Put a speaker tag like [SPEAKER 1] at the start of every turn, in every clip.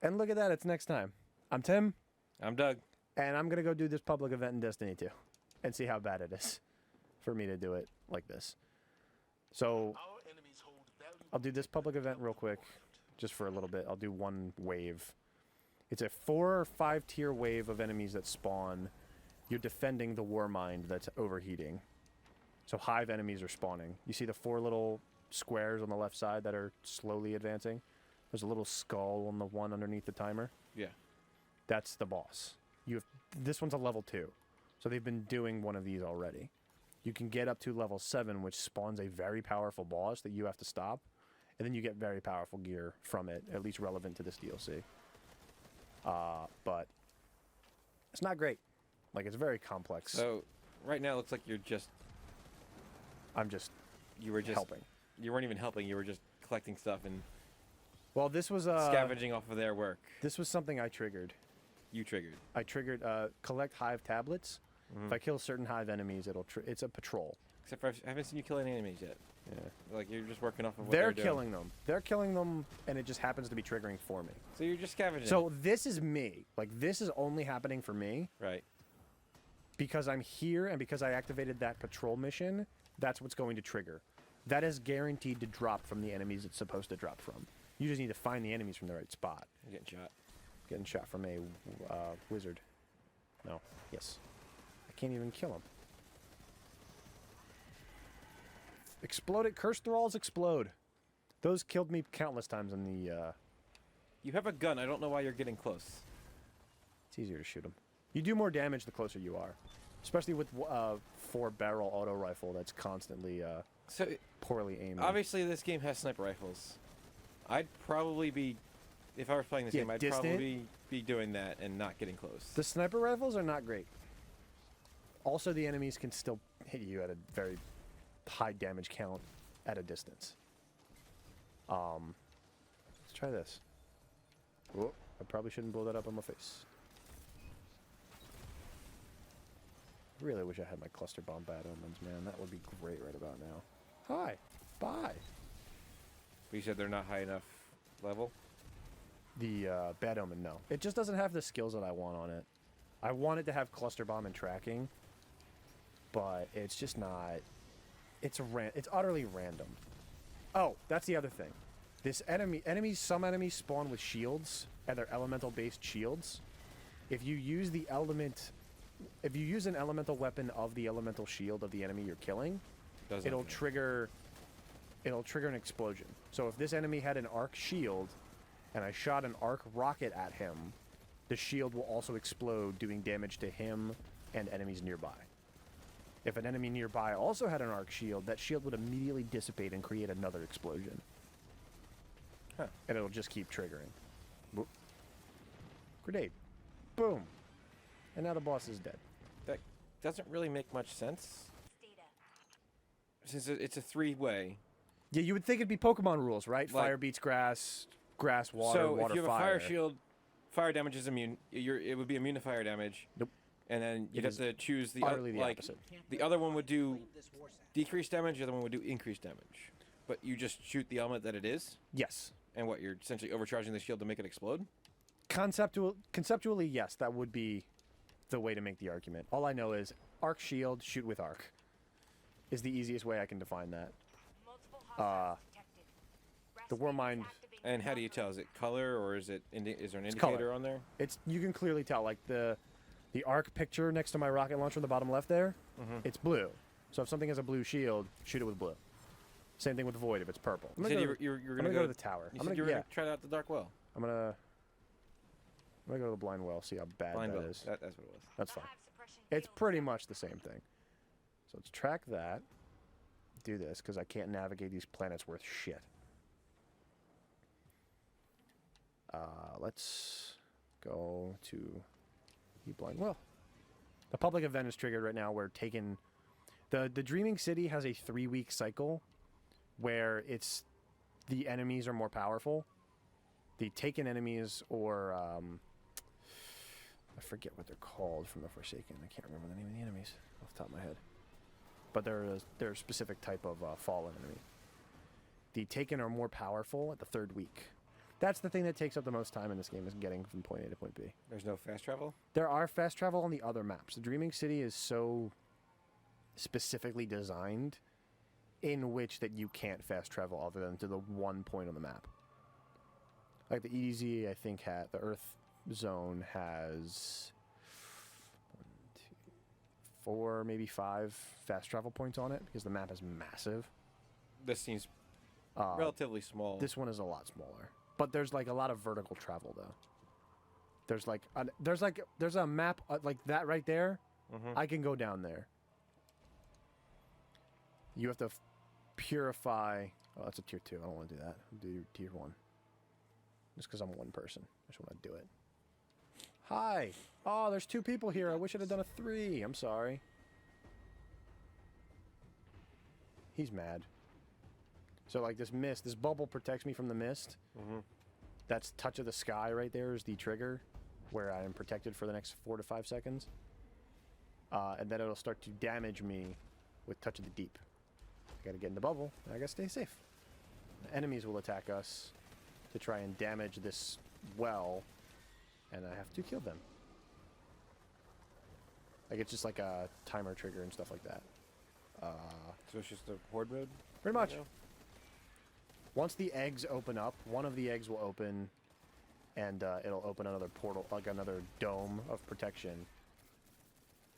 [SPEAKER 1] And look at that, it's next time. I'm Tim.
[SPEAKER 2] I'm Doug.
[SPEAKER 1] And I'm going to go do this public event in Destiny 2 and see how bad it is for me to do it like this. So I'll do this public event real quick, just for a little bit. I'll do one wave. It's a 4 or 5 tier wave of enemies that spawn. You're defending the Warmind that's overheating. So hive enemies are spawning. You see the 4 little squares on the left side that are slowly advancing? There's a little skull on the one underneath the timer.
[SPEAKER 2] Yeah.
[SPEAKER 1] That's the boss. This one's a level 2. So they've been doing one of these already. You can get up to level 7, which spawns a very powerful boss that you have to stop. And then you get very powerful gear from it, at least relevant to this DLC. But it's not great. Like, it's very complex.
[SPEAKER 2] So, right now it looks like you're just... You were just...
[SPEAKER 1] helping.
[SPEAKER 2] You weren't even helping, you were just collecting stuff and...
[SPEAKER 1] Well, this was...
[SPEAKER 2] scavenging off of their work.
[SPEAKER 1] This was something I triggered.
[SPEAKER 2] You triggered.
[SPEAKER 1] I triggered, collect hive tablets. Mm-hmm. If I kill certain hive enemies, it's a patrol.
[SPEAKER 2] Except for I haven't seen you kill any enemies yet. Yeah. Like, you're just working off of what
[SPEAKER 1] they're
[SPEAKER 2] doing.
[SPEAKER 1] killing them. They're killing them, and it just happens to be triggering for me.
[SPEAKER 2] So you're just scavenging.
[SPEAKER 1] So this is me. Like, this is only happening for me.
[SPEAKER 2] Right.
[SPEAKER 1] Because I'm here, and because I activated that patrol mission, that's what's going to trigger. That is guaranteed to drop from the enemies it's supposed to drop from. You just need to find the enemies from the right spot.
[SPEAKER 2] You're getting shot.
[SPEAKER 1] Getting shot from a wizard. No. Yes. I can't even kill him. Explode it. Curse thralls explode. Those killed me countless times in the...
[SPEAKER 2] You have a gun. I don't know why you're getting close.
[SPEAKER 1] It's easier to shoot them. You do more damage the closer you are. Especially with 4-barrel auto rifle that's constantly poorly aimed.
[SPEAKER 2] Obviously, this game has sniper rifles. I'd probably be... If I was playing this game, I'd probably be doing that and not getting close.
[SPEAKER 1] The sniper rifles are not great. Also, the enemies can still hit you at a very high damage count at a distance. Let's try this. Whoa, I probably shouldn't blow that up on my face. Really wish I had my cluster bomb bad omens, man. That would be great right about now. Hi. Bye.
[SPEAKER 2] But you said they're not high enough level?
[SPEAKER 1] The bad omen, no. It just doesn't have the skills that I want on it. I want it to have cluster bomb and tracking, but it's just not... It's utterly random. Oh, that's the other thing. Some enemies spawn with shields, and they're elemental-based shields. If you use an elemental weapon of the elemental shield of the enemy you're killing, it'll trigger an explosion. So if this enemy had an arc shield, and I shot an arc rocket at him, the shield will also explode, doing damage to him and enemies nearby. If an enemy nearby also had an arc shield, that shield would immediately dissipate and create another explosion.
[SPEAKER 2] Huh.
[SPEAKER 1] And it'll just keep triggering. Boop. Grenade. Boom. And now the boss is dead.
[SPEAKER 2] That doesn't really make much sense. Since it's a 3-way.
[SPEAKER 1] Yeah, you would think it'd be Pokemon rules, right? Like, fire beats grass, grass, water,
[SPEAKER 2] so
[SPEAKER 1] water, fire.
[SPEAKER 2] So if you have a fire shield, fire damage is immune. It would be immune to fire damage.
[SPEAKER 1] Nope.
[SPEAKER 2] And then you'd have to choose the
[SPEAKER 1] opposite.
[SPEAKER 2] The other one would do decreased damage, the other one would do increased damage. But you just shoot the element that it is?
[SPEAKER 1] Yes.
[SPEAKER 2] And what, you're essentially overcharging the shield to make it explode?
[SPEAKER 1] Conceptually, yes, that would be the way to make the argument. All I know is arc shield, shoot with arc. Is the easiest way I can define that. The Warmind...
[SPEAKER 2] And how do you tell? Is it color, or is there an indicator on there?
[SPEAKER 1] You can clearly tell, like the arc picture next to my rocket launcher in the bottom left there, it's blue. So if something has a blue shield, shoot it with blue. Same thing with the Void if it's purple.
[SPEAKER 2] You said you're going to
[SPEAKER 1] go to the tower.
[SPEAKER 2] You said you were going to try out the Dark Well.
[SPEAKER 1] I'm gonna go to the Blind Well, see how bad that is.
[SPEAKER 2] That's what it was.
[SPEAKER 1] That's fine. It's pretty much the same thing. So let's track that. Do this, because I can't navigate these planets worth shit. Let's go to the Blind Well. The public event is triggered right now. We're taking... The Dreaming City has a 3-week cycle where the enemies are more powerful. The taken enemies, or I forget what they're called from the Forsaken. I can't remember the name of the enemies off the top of my head. But they're a specific type of fallen enemy. The taken are more powerful at the 3rd week. That's the thing that takes up the most time in this game, is getting from point A to point B.
[SPEAKER 2] There's no fast travel?
[SPEAKER 1] There are fast travel on the other maps. The Dreaming City is so specifically designed in which that you can't fast travel other than to the one point on the map. Like the EDZ, I think, the Earth Zone has 1, 2, 4, maybe 5 fast travel points on it because the map is massive.
[SPEAKER 2] This seems relatively small.
[SPEAKER 1] This one is a lot smaller, but there's like a lot of vertical travel though. There's a map like that right there. I can go down there. You have to purify. Oh, that's a tier 2. I don't want to do that. I'll do tier 1. Just because I'm one person. I just want to do it. Hi. Oh, there's 2 people here. I wish I'd have done a 3. I'm sorry. He's mad. So like this mist, this bubble protects me from the mist. That's touch of the sky right there is the trigger where I am protected for the next 4 to 5 seconds. And then it'll start to damage me with touch of the deep. I gotta get in the bubble, and I gotta stay safe. The enemies will attack us to try and damage this well, and I have to kill them. Like it's just like a timer trigger and stuff like that.
[SPEAKER 2] So it's just a horde mode?
[SPEAKER 1] Pretty much. Once the eggs open up, one of the eggs will open, and it'll open another portal, like another dome of protection.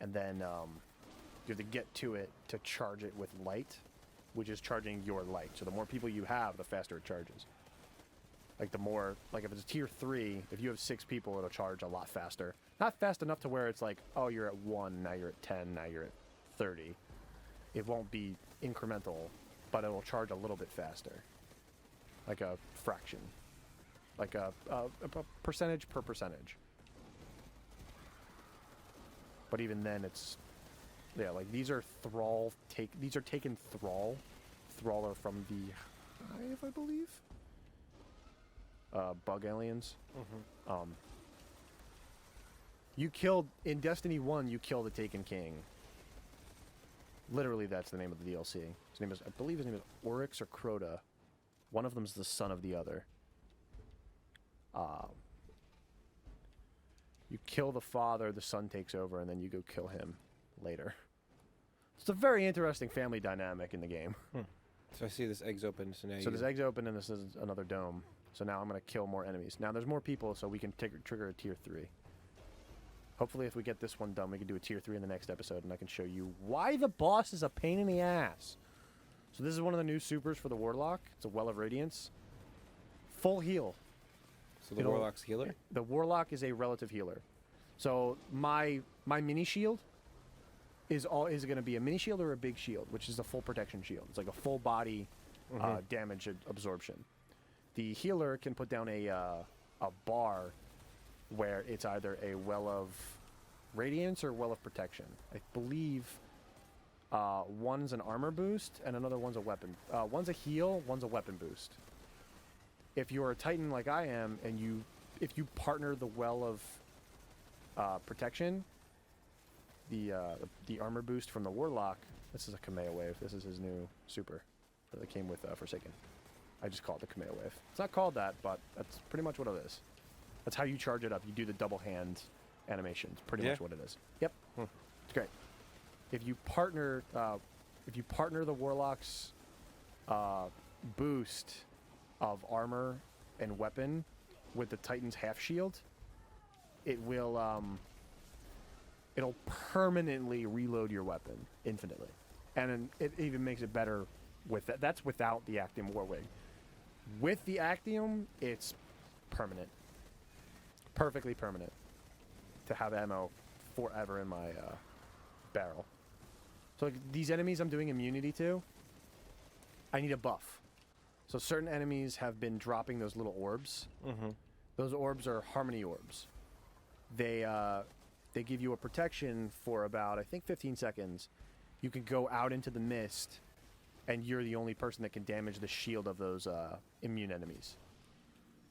[SPEAKER 1] And then you have to get to it to charge it with light, which is charging your light. So the more people you have, the faster it charges. Like the more, like if it's a tier 3, if you have 6 people, it'll charge a lot faster. Not fast enough to where it's like, oh, you're at 1, now you're at 10, now you're at 30. It won't be incremental, but it'll charge a little bit faster. Like a fraction. Like a percentage per percentage. But even then it's, yeah, like these are these are taken Thrall. Thrall are from the Hive, I believe. Bug aliens. You killed, in Destiny 1, you kill the Taken King. Literally, that's the name of the DLC. His name is, I believe his name is Oryx or Crota. One of them's the son of the other. You kill the father, the son takes over, and then you go kill him later. It's a very interesting family dynamic in the game.
[SPEAKER 2] So I see this egg's open, so now
[SPEAKER 1] there's eggs open, and this is another dome. So now I'm going to kill more enemies. Now there's more people, so we can trigger a tier 3. Hopefully if we get this one done, we can do a tier 3 in the next episode, and I can show you why the boss is a pain in the ass. So this is one of the new supers for the Warlock. It's a Well of Radiance. Full heal.
[SPEAKER 2] So the Warlock's healer?
[SPEAKER 1] The Warlock is a relative healer. So my mini shield is going to be a mini shield or a big shield, which is a full protection shield. It's like a full body damage absorption. The healer can put down a bar where it's either a Well of Radiance or Well of Protection. I believe one's an armor boost and another one's a weapon. One's a heal, one's a weapon boost. If you're a Titan like I am, and if you partner the Well of Protection, the armor boost from the Warlock, this is a Kamea wave. This is his new super that came with Forsaken. I just call it the Kamea wave. It's not called that, but that's pretty much what it is. That's how you charge it up. You do the double hand animation. It's pretty much what it is. Yep. It's great. If you partner the Warlock's boost of armor and weapon with the Titan's half shield, it will it'll permanently reload your weapon infinitely, and then it even makes it better with that. That's without the Actium Warwig. With the Actium, it's permanent, perfectly permanent, to have ammo forever in my barrel. So like, these enemies I'm doing immunity to, I need a buff. So certain enemies have been dropping those little orbs. Those orbs are harmony orbs. They give you a protection for about, I think, 15 seconds. You can go out into the mist, and you're the only person that can damage the shield of those immune enemies.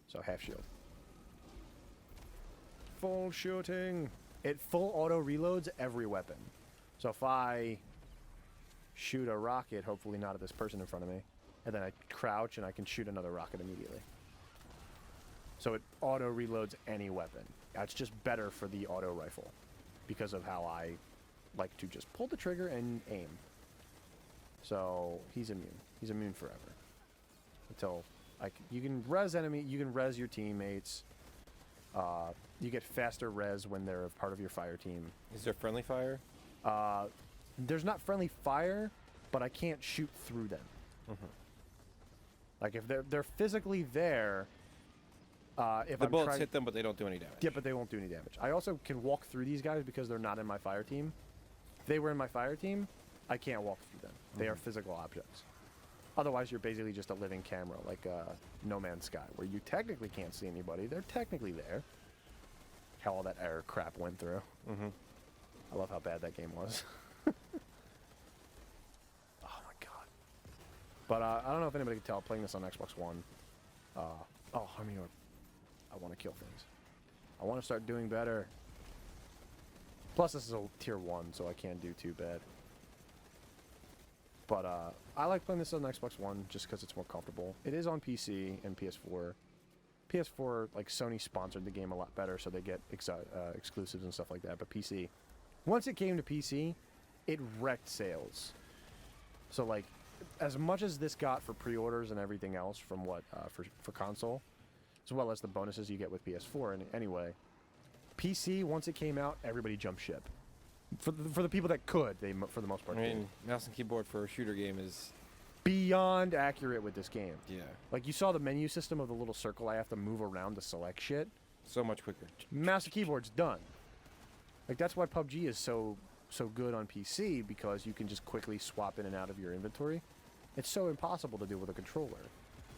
[SPEAKER 1] So half shield. Full shooting. It full auto reloads every weapon. So if I shoot a rocket, hopefully not at this person in front of me, and then I crouch and I can shoot another rocket immediately. So it auto reloads any weapon. That's just better for the auto rifle because of how I like to just pull the trigger and aim. So he's immune. He's immune forever. Until you can res you can res your teammates. You get faster res when they're part of your fire team.
[SPEAKER 2] Is there friendly fire?
[SPEAKER 1] There's not friendly fire, but I can't shoot through them.
[SPEAKER 2] Mm-hmm.
[SPEAKER 1] Like if they're physically there, if
[SPEAKER 2] the
[SPEAKER 1] I'm
[SPEAKER 2] bullets hit them, but they don't do any damage.
[SPEAKER 1] Yeah, but they won't do any damage. I also can walk through these guys because they're not in my fire team. If they were in my fire team, I can't walk through them. They are physical objects. Otherwise, you're basically just a living camera, like No Man's Sky, where you technically can't see anybody. They're technically there. How all that error crap went through.
[SPEAKER 2] Mm-hmm.
[SPEAKER 1] I love how bad that game was. Oh my god. But I don't know if anybody can tell. Playing this on Xbox One. Harmony Orb. I want to kill things. I want to start doing better. Plus, this is a tier 1, so I can't do too bad. But I like playing this on Xbox One just because it's more comfortable. It is on PC and PS4. PS4, like, Sony sponsored the game a lot better, so they get exclusives and stuff like that. But PC, once it came to PC, it wrecked sales. So, like, as much as this got for pre-orders and everything else from what for console, as well as the bonuses you get with PS4, and anyway, PC, once it came out, everybody jumped ship. For the people that could, they for the most part.
[SPEAKER 2] I mean, mouse and keyboard for a shooter game is
[SPEAKER 1] beyond accurate with this game.
[SPEAKER 2] Yeah.
[SPEAKER 1] Like, you saw the menu system of the little circle I have to move around to select shit.
[SPEAKER 2] So much quicker.
[SPEAKER 1] Mouse and keyboard's done. Like, that's why PUBG is so good on PC, because you can just quickly swap in and out of your inventory. It's so impossible to do with a controller.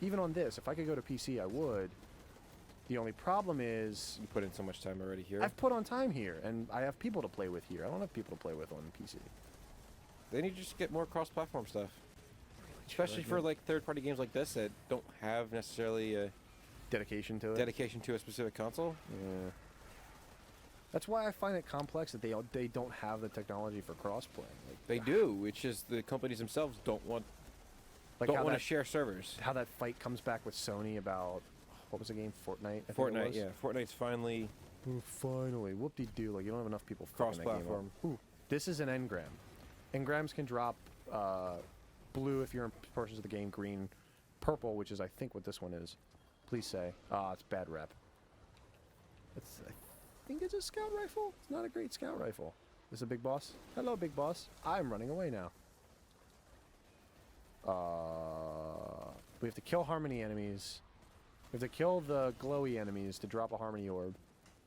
[SPEAKER 1] Even on this, if I could go to PC, I would. The only problem is...
[SPEAKER 2] You put in so much time already here.
[SPEAKER 1] I've put on time here, and I have people to play with here. I don't have people to play with on PC.
[SPEAKER 2] They need to just get more cross-platform stuff. Especially for, like, third-party games like this that don't have necessarily a...
[SPEAKER 1] Dedication to it?
[SPEAKER 2] Dedication to a specific console.
[SPEAKER 1] Yeah. That's why I find it complex that they don't have the technology for crossplay. Like,
[SPEAKER 2] they do. It's just the companies themselves don't want to share servers.
[SPEAKER 1] How that fight comes back with Sony about... What was the game? Fortnite?
[SPEAKER 2] Fortnite, yeah. Fortnite's finally...
[SPEAKER 1] Oh, finally. Whoop-de-doo. Like, you don't have enough people
[SPEAKER 2] cross-platform.
[SPEAKER 1] Ooh, this is an engram. Engrams can drop blue if you're in portions of the game, green, purple, which is, I think, what this one is. Please say. It's bad rep. I think it's a scout rifle. It's not a great scout rifle. This is a big boss. Hello, big boss. I'm running away now. We have to kill Harmony enemies. We have to kill the glowy enemies to drop a Harmony Orb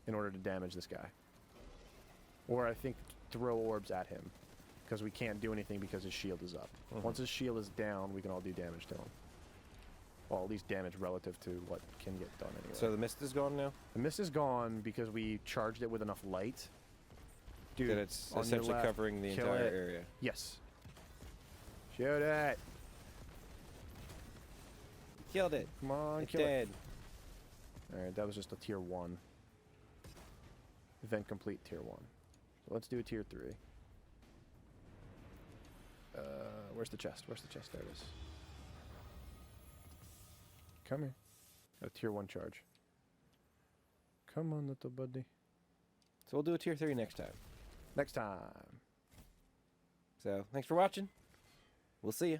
[SPEAKER 1] in order to damage this guy. Or I think throw orbs at him, because we can't do anything because his shield is up. Once his shield is down, we can all do damage to him. Well, at least damage relative to what can get done anyway.
[SPEAKER 2] So the mist is gone now?
[SPEAKER 1] The mist is gone because we charged it with enough light. Dude,
[SPEAKER 2] that it's essentially covering the entire area.
[SPEAKER 1] Yes. Shoot it.
[SPEAKER 2] Killed it.
[SPEAKER 1] Come on,
[SPEAKER 2] it's
[SPEAKER 1] kill
[SPEAKER 2] dead.
[SPEAKER 1] it. Alright, that was just a tier 1. Event complete tier 1. So let's do a tier 3. Where's the chest? Where's the chest? There it is. Come here. A tier 1 charge. Come on, little buddy.
[SPEAKER 2] So we'll do a tier 3 next time.
[SPEAKER 1] Next time.
[SPEAKER 2] So thanks for watching. We'll see you.